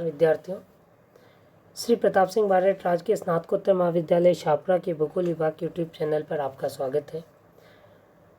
विद्यार्थियों, श्री प्रताप सिंह बारेट राजकीय स्नातकोत्तर महाविद्यालय शाहपुरा के भूगोल विभाग के यूट्यूब चैनल पर आपका स्वागत है।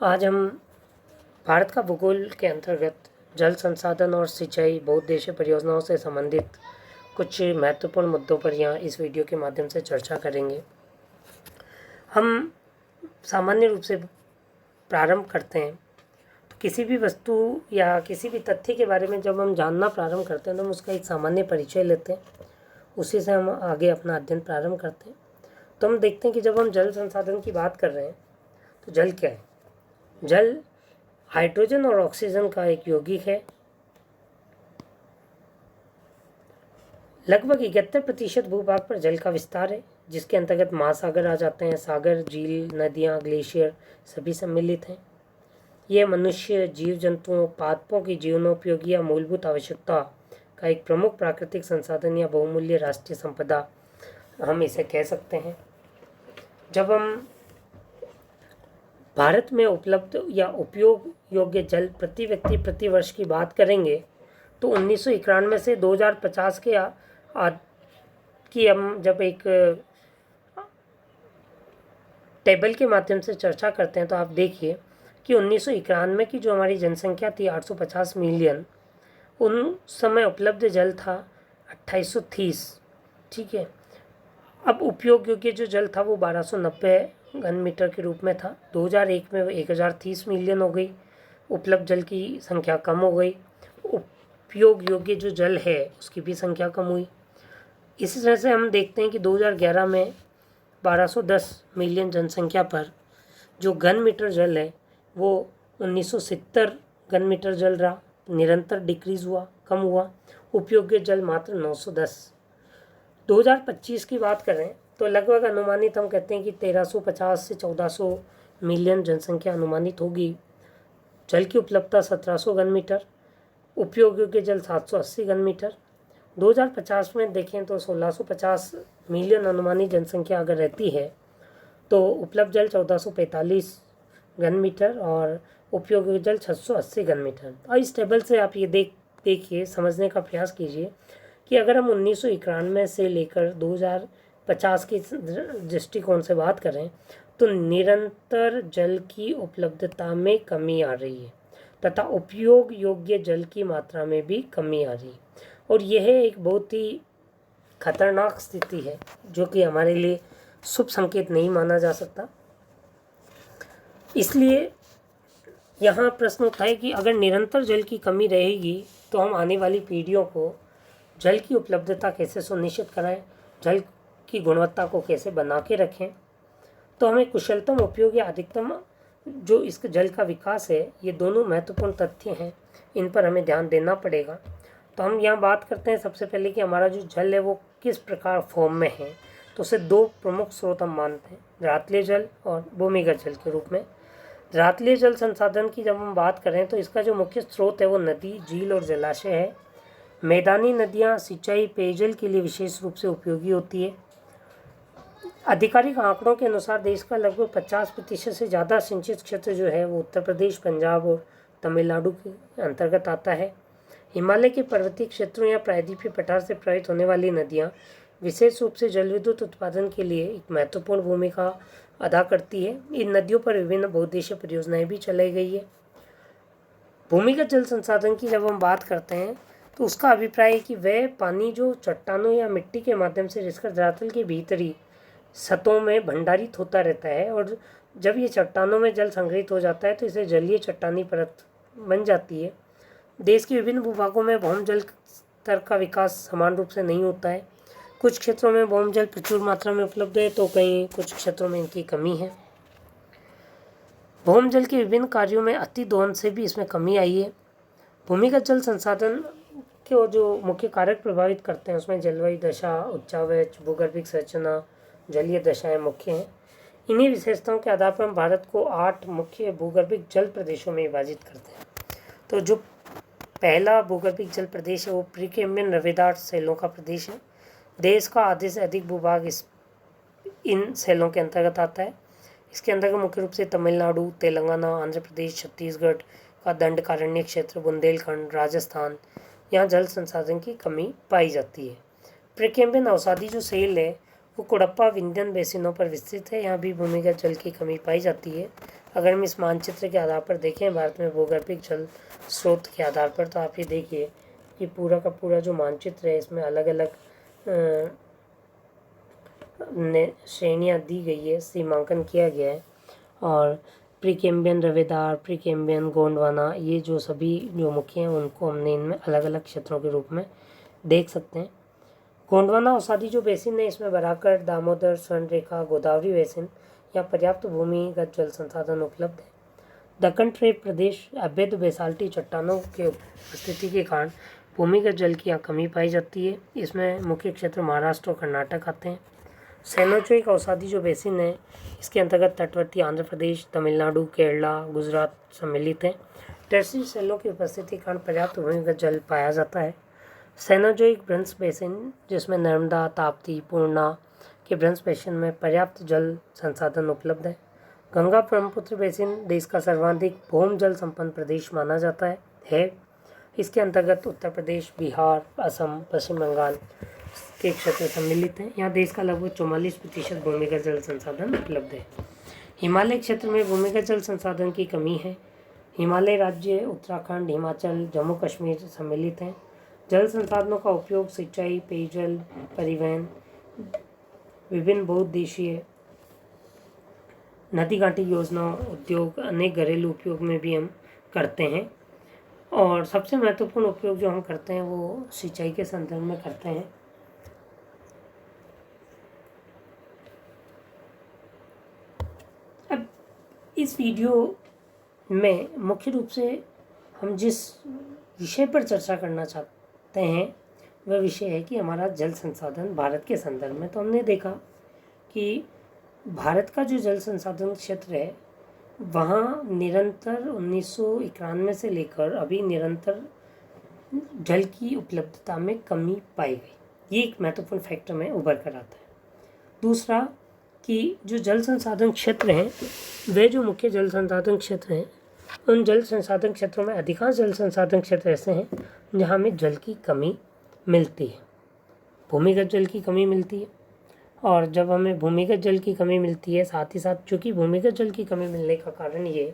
आज हम भारत का भूगोल के अंतर्गत जल संसाधन और सिंचाई बहुउद्देशीय परियोजनाओं से संबंधित कुछ महत्वपूर्ण मुद्दों पर यहाँ इस वीडियो के माध्यम से चर्चा करेंगे। हम सामान्य रूप से प्रारंभ करते हैं तो किसी भी वस्तु या किसी भी तथ्य के बारे में जब हम जानना प्रारंभ करते हैं तो हम उसका एक सामान्य परिचय लेते हैं, उसी से हम आगे अपना अध्ययन प्रारंभ करते हैं। तो हम देखते हैं कि जब हम जल संसाधन की बात कर रहे हैं तो जल क्या है। जल हाइड्रोजन और ऑक्सीजन का एक यौगिक है। लगभग 71% भूभाग पर जल का विस्तार है, जिसके अंतर्गत महासागर आ जाते हैं। सागर, झील, नदियाँ, ग्लेशियर सभी सम्मिलित हैं। यह मनुष्य, जीव जंतुओं, पादपों की जीवनोपयोगी या मूलभूत आवश्यकता का एक प्रमुख प्राकृतिक संसाधन या बहुमूल्य राष्ट्रीय संपदा हम इसे कह सकते हैं। जब हम भारत में उपलब्ध या उपयोग योग्य जल प्रति व्यक्ति प्रति वर्ष की बात करेंगे तो 1991 से 2050 की हम जब एक टेबल के माध्यम से चर्चा करते हैं तो आप देखिए कि 1991 की जो हमारी जनसंख्या थी 850 मिलियन, उन समय उपलब्ध जल था 2830। ठीक है। अब उपयोग योग्य जो जल था वो 1290 घन मीटर के रूप में था। 2001 में 1030 मिलियन हो गई। उपलब्ध जल की संख्या कम हो गई। उपयोग योग्य जो जल है उसकी भी संख्या कम हुई। इसी तरह से हम देखते हैं कि 2011 में 1210 मिलियन जनसंख्या पर जो घन मीटर जल है वो 1970 घन मीटर जल रहा, निरंतर डिक्रीज हुआ, कम हुआ। उपयोग्य जल मात्र 910। 2025 की बात करें तो लगभग अनुमानित हम कहते हैं कि 1350 से 1400 मिलियन जनसंख्या अनुमानित होगी। जल की उपलब्धता 1700 घन मीटर, उपयोग योग्य जल 780 घन मीटर। 2050 में देखें तो 1650 मिलियन अनुमानित जनसंख्या अगर रहती है तो उपलब्ध जल 1445 घन मीटर और उपयोग योग्य जल 680 घन मीटर। और इस टेबल से आप ये देखिए, समझने का प्रयास कीजिए कि अगर हम 1991 से लेकर 2050 के दृष्टिकोण से बात करें तो निरंतर जल की उपलब्धता में कमी आ रही है तथा उपयोग योग्य जल की मात्रा में भी कमी आ रही है। और यह एक बहुत ही खतरनाक स्थिति है जो कि हमारे लिए शुभ संकेत नहीं माना जा सकता। इसलिए यहाँ प्रश्न उठा है कि अगर निरंतर जल की कमी रहेगी तो हम आने वाली पीढ़ियों को जल की उपलब्धता कैसे सुनिश्चित कराएं, जल की गुणवत्ता को कैसे बना के रखें। तो हमें कुशलतम उपयोग या अधिकतम जो इस जल का विकास है, ये दोनों महत्वपूर्ण तथ्य हैं, इन पर हमें ध्यान देना पड़ेगा। तो हम यहाँ बात करते हैं सबसे पहले कि हमारा जो जल है वो किस प्रकार फॉर्म में है। तो उसे दो प्रमुख स्रोत हम मानते हैं, धरातलीय जल और भूमिगत जल के रूप में। धरातलीय जल संसाधन की जब हम बात करें तो इसका जो मुख्य स्रोत है वो नदी, झील और जलाशय है। मैदानी नदियाँ सिंचाई पेयजल के लिए विशेष रूप से उपयोगी होती है। आधिकारिक आंकड़ों के अनुसार देश का लगभग 50% से ज़्यादा सिंचित क्षेत्र जो है वो उत्तर प्रदेश, पंजाब और तमिलनाडु के अंतर्गत आता है। हिमालय के पर्वतीय क्षेत्रों या प्रायद्वीपीय पठार से प्रवाहित होने वाली नदियाँ विशेष रूप से जल विद्युत उत्पादन के लिए एक महत्वपूर्ण भूमिका अदा करती है। इन नदियों पर विभिन्न बहुउद्देशीय परियोजनाएं भी चलाई गई है। भूमिगत जल संसाधन की जब हम बात करते हैं तो उसका अभिप्राय है कि वह पानी जो चट्टानों या मिट्टी के माध्यम से जिसका धरातल के भीतरी सतहों में भंडारित होता रहता है, और जब ये चट्टानों में जल संग्रहित हो जाता है तो इसे जलीय चट्टानी परत बन जाती है। देश के विभिन्न भूभागों में भौम जल स्तर का विकास समान रूप से नहीं होता है। कुछ क्षेत्रों में भौम जल प्रचुर मात्रा में उपलब्ध है तो कहीं कुछ क्षेत्रों में इनकी कमी है। भौम जल के विभिन्न कार्यों में अति दोहन से भी इसमें कमी आई है। भूमिगत जल संसाधन के जो मुख्य कारक प्रभावित करते हैं उसमें जलवायु दशा, उच्चावच, भूगर्भिक संरचना, जलीय दशाएं मुख्य हैं। इन्हीं विशेषताओं के आधार पर हम भारत को 8 मुख्य भूगर्भिक जल प्रदेशों में विभाजित करते हैं। तो जो पहला भूगर्भिक जल प्रदेश है वो प्रीकैम्बियन रवेदार सेलों का प्रदेश है। देश का आधे से अधिक भूभाग इन सेलों के अंतर्गत आता है। इसके अंतर्गत मुख्य रूप से तमिलनाडु, तेलंगाना, आंध्र प्रदेश, छत्तीसगढ़ का दंडकारण्य क्षेत्र, बुंदेलखंड, राजस्थान, यहाँ जल संसाधन की कमी पाई जाती है। प्रीकैम्बियन अवसादी जो सेल है वो कुडप्पा विंध्यन बेसिनों पर विस्तृत है। यहाँ भी भूमिगत जल की कमी पाई जाती है। अगर हम इस मानचित्र के आधार पर देखें भारत में भूगर्भिक जल स्रोत के आधार पर, तो आप ये देखिए कि पूरा का पूरा जो मानचित्र है इसमें अलग अलग श्रेणियाँ दी गई है, सीमांकन किया गया है। और प्रीकैम्बियन रवेदार, प्रीकैम्बियन गोंडवाना, ये जो सभी जो मुख्य हैं उनको हमने इनमें अलग अलग क्षेत्रों के रूप में देख सकते हैं। गोंडवाना अवसादी जो बेसिन है इसमें बराकर, दामोदर, स्वर्णरेखा, गोदावरी बेसिन, यहाँ पर्याप्त भूमिगत जल संसाधन उपलब्ध है। दक्कन ट्रेप प्रदेश अवैध बेसाल्टी चट्टानों के उपस्थिति के कारण भूमिगत जल की यहाँ कमी पाई जाती है। इसमें मुख्य क्षेत्र महाराष्ट्र और कर्नाटक आते हैं। सेनोजोइक अवसादी जो बेसिन है इसके अंतर्गत तटवर्ती आंध्र प्रदेश, तमिलनाडु, केरला, गुजरात सम्मिलित हैं। टर्सरी सेलों की उपस्थिति के कारण पर्याप्त भूमिगत जल पाया जाता है। सेनोजोइक ब्रंश बेसिन जिसमें नर्मदा, ताप्ती, पूर्णा के ब्रंश बेसिन में पर्याप्त जल संसाधन उपलब्ध है। गंगा ब्रह्मपुत्र बेसिन देश का सर्वाधिक भूम जल संपन्न प्रदेश माना जाता है। इसके अंतर्गत उत्तर प्रदेश, बिहार, असम, पश्चिम बंगाल के क्षेत्र सम्मिलित हैं। यहाँ देश का लगभग 44% भूमिगत जल संसाधन उपलब्ध है। हिमालय क्षेत्र में भूमिगत जल संसाधन की कमी है। हिमालय राज्य उत्तराखंड, हिमाचल, जम्मू कश्मीर सम्मिलित हैं। जल संसाधनों का उपयोग सिंचाई, पेयजल, परिवहन, विभिन्न बहुउद्देशीय नदी घाटी योजनाओं, उद्योग, अनेक घरेलू उपयोग में भी हम करते हैं। और सबसे महत्वपूर्ण उपयोग जो हम करते हैं वो सिंचाई के संदर्भ में करते हैं। अब इस वीडियो में मुख्य रूप से हम जिस विषय पर चर्चा करना चाहते हैं वह विषय है कि हमारा जल संसाधन भारत के संदर्भ में। तो हमने देखा कि भारत का जो जल संसाधन क्षेत्र है वहाँ निरंतर 1991 से लेकर अभी निरंतर जल की उपलब्धता में कमी पाई गई। ये एक महत्वपूर्ण फैक्टर में उभर कर आता है। दूसरा कि जो जल संसाधन क्षेत्र हैं वे जो मुख्य जल संसाधन क्षेत्र हैं उन जल संसाधन क्षेत्रों में अधिकांश जल संसाधन क्षेत्र ऐसे हैं जहाँ हमें जल की कमी मिलती है, भूमिगत जल की कमी मिलती है। और जब हमें भूमिगत जल की कमी मिलती है, साथ ही साथ चूँकि भूमिगत जल की कमी मिलने का कारण ये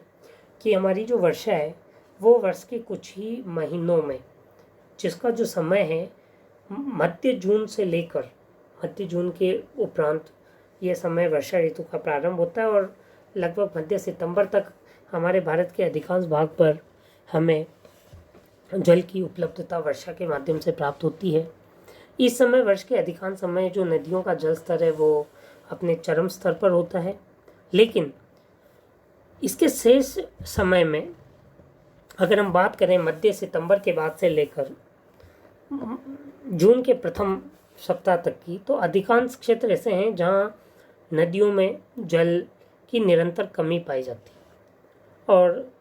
कि हमारी जो वर्षा है वो वर्ष के कुछ ही महीनों में, जिसका जो समय है मध्य जून से लेकर मध्य जून के उपरांत ये समय वर्षा ऋतु का प्रारंभ होता है और लगभग मध्य सितंबर तक हमारे भारत के अधिकांश भाग पर हमें जल की उपलब्धता वर्षा के माध्यम से प्राप्त होती है। इस समय वर्ष के अधिकांश समय जो नदियों का जल स्तर है वो अपने चरम स्तर पर होता है, लेकिन इसके शेष समय में अगर हम बात करें मध्य सितंबर के बाद से लेकर जून के प्रथम सप्ताह तक की, तो अधिकांश क्षेत्र ऐसे हैं जहाँ नदियों में जल की निरंतर कमी पाई जाती है। और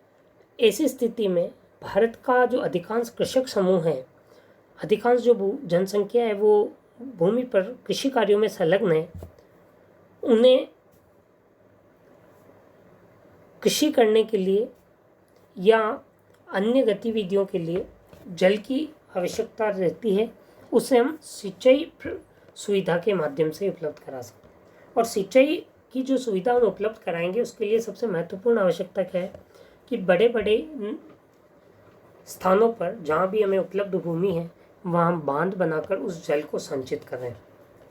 ऐसी स्थिति में भारत का जो अधिकांश कृषक समूह है, अधिकांश जो जनसंख्या है वो भूमि पर कृषि कार्यों में संलग्न है, उन्हें कृषि करने के लिए या अन्य गतिविधियों के लिए जल की आवश्यकता रहती है। उसे हम सिंचाई सुविधा के माध्यम से उपलब्ध करा सकते हैं। और सिंचाई की जो सुविधा हम उपलब्ध कराएंगे उसके लिए सबसे महत्वपूर्ण आवश्यकता क्या है कि बड़े बड़े स्थानों पर जहाँ भी हमें उपलब्ध भूमि है वहाँ हम बांध बनाकर उस जल को संचित कर रहे हैं।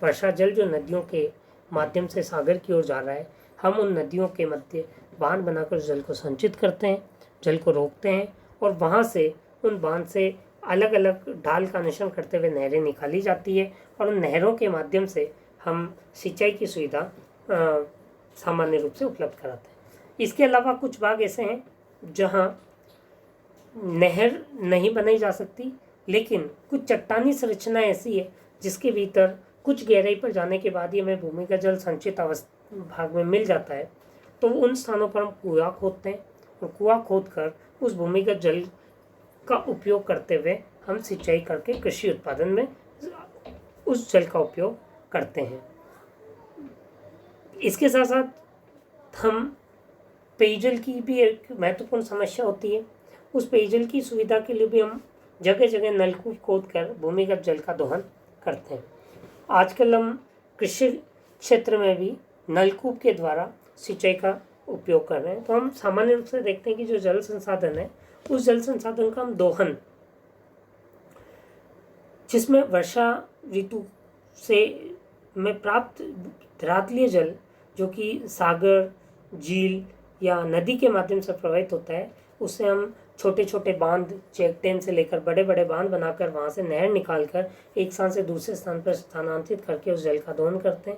वर्षा जल जो नदियों के माध्यम से सागर की ओर जा रहा है, हम उन नदियों के मध्य बांध बनाकर उस जल को संचित करते हैं, जल को रोकते हैं और वहाँ से उन बांध से अलग अलग ढाल का अनुसरण करते हुए नहरें निकाली जाती है और उन नहरों के माध्यम से हम सिंचाई की सुविधा सामान्य रूप से उपलब्ध कराते हैं। इसके अलावा कुछ भाग ऐसे हैं जहाँ नहर नहीं बनाई जा सकती, लेकिन कुछ चट्टानी संरचना ऐसी है जिसके भीतर कुछ गहराई पर जाने के बाद ही हमें भूमि का जल संचित भाग में मिल जाता है। तो उन स्थानों पर हम कुआं खोदते हैं और कुआं खोदकर उस भूमिगत जल का उपयोग करते हुए हम सिंचाई करके कृषि उत्पादन में उस जल का उपयोग करते हैं। इसके साथ साथ हम पेयजल की भी एक महत्वपूर्ण समस्या होती है। उस पेयजल की सुविधा के लिए भी हम जगह जगह नलकूप खोद कर भूमिगत जल का दोहन करते हैं। आजकल हम कृषि क्षेत्र में भी नलकूप के द्वारा सिंचाई का उपयोग कर रहे हैं। तो हम सामान्य रूप से देखते हैं कि जो जल संसाधन है, उस जल संसाधन का हम दोहन, जिसमें वर्षा ऋतु से में प्राप्त धरातलीय जल जो कि सागर, झील या नदी के माध्यम से प्रवाहित होता है, उससे हम छोटे छोटे बांध, चेक डैम से लेकर बड़े बड़े बांध बनाकर वहाँ से नहर निकालकर एक स्थान से दूसरे स्थान पर स्थानांतरित करके उस जल का दोहन करते हैं।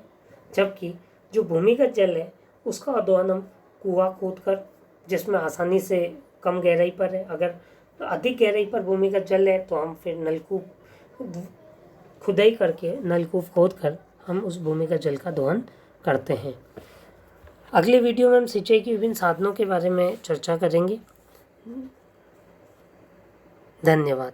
जबकि जो भूमिगत जल है उसका दोहन हम कुआं खोद कर, जिसमें आसानी से कम गहराई पर है, अगर अधिक गहराई पर भूमिगत जल है तो हम फिर नलकूप खुदाई करके, नलकूप खोद कर हम उस भूमिगत जल का दोहन करते हैं। अगले वीडियो में हम सिंचाई के विभिन्न साधनों के बारे में चर्चा करेंगे। धन्यवाद।